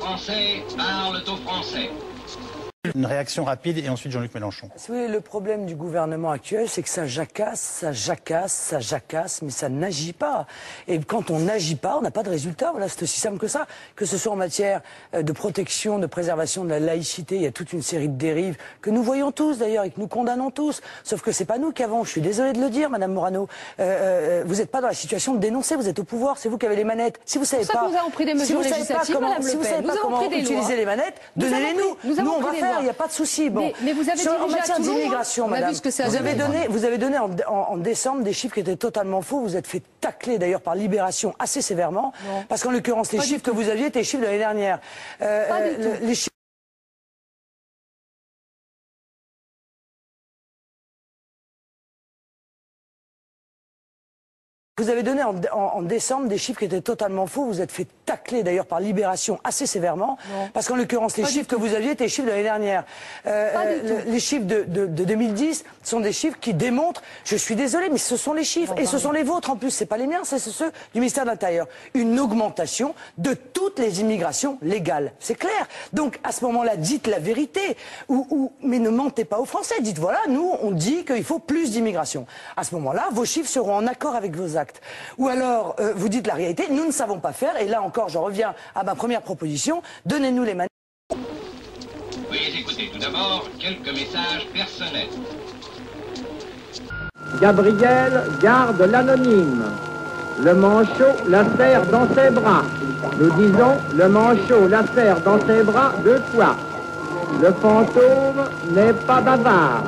Français parlent aux Français. Une réaction rapide et ensuite Jean-Luc Mélenchon. Si vous voulez, le problème du gouvernement actuel, c'est que ça jacasse, mais ça n'agit pas. Et quand on n'agit pas, on n'a pas de résultat. Voilà, c'est aussi simple que ça. Que ce soit en matière de protection, de préservation de la laïcité, il y a toute une série de dérives que nous voyons tous d'ailleurs et que nous condamnons tous. Sauf que c'est pas nous qui avons, je suis désolé de le dire, Madame Morano, vous n'êtes pas dans la situation de dénoncer, vous êtes au pouvoir, c'est vous qui avez les manettes. Si vous savez pas, nous avons pris des mesures législatives, Madame Le Pen. Si vous savez pas comment utiliser les manettes, donnez-les-nous. Nous on va faire. Il n'y a pas de souci. Bon. Mais vous avez en matière d'immigration, madame, vous avez donné en décembre des chiffres qui étaient totalement faux. Vous êtes fait tacler d'ailleurs par Libération assez sévèrement. Non. Parce qu'en l'occurrence, les chiffres que vous aviez étaient les chiffres de l'année dernière. Les chiffres Vous avez donné en décembre des chiffres qui étaient totalement faux. Vous êtes fait tacler d'ailleurs par Libération assez sévèrement. Non. Parce qu'en l'occurrence, les chiffres que vous aviez étaient les chiffres de l'année dernière. Les chiffres de 2010 sont des chiffres qui démontrent, je suis désolé, mais ce sont les chiffres. Et ce sont les vôtres en plus, c'est pas les miens, c'est ceux du ministère de l'Intérieur. Une augmentation de toutes les immigrations légales. C'est clair. Donc à ce moment-là, dites la vérité. Mais ne mentez pas aux Français. Dites voilà, nous, on dit qu'il faut plus d'immigration. À ce moment-là, vos chiffres seront en accord avec vos actes. Ou alors, vous dites la réalité, nous ne savons pas faire, et là encore, je reviens à ma première proposition, donnez-nous les manettes. Veuillez écouter tout d'abord quelques messages personnels. Gabriel garde l'anonyme. Le manchot la serre dans ses bras. Nous disons, le manchot la serre dans ses bras 2 fois. Le fantôme n'est pas bavard.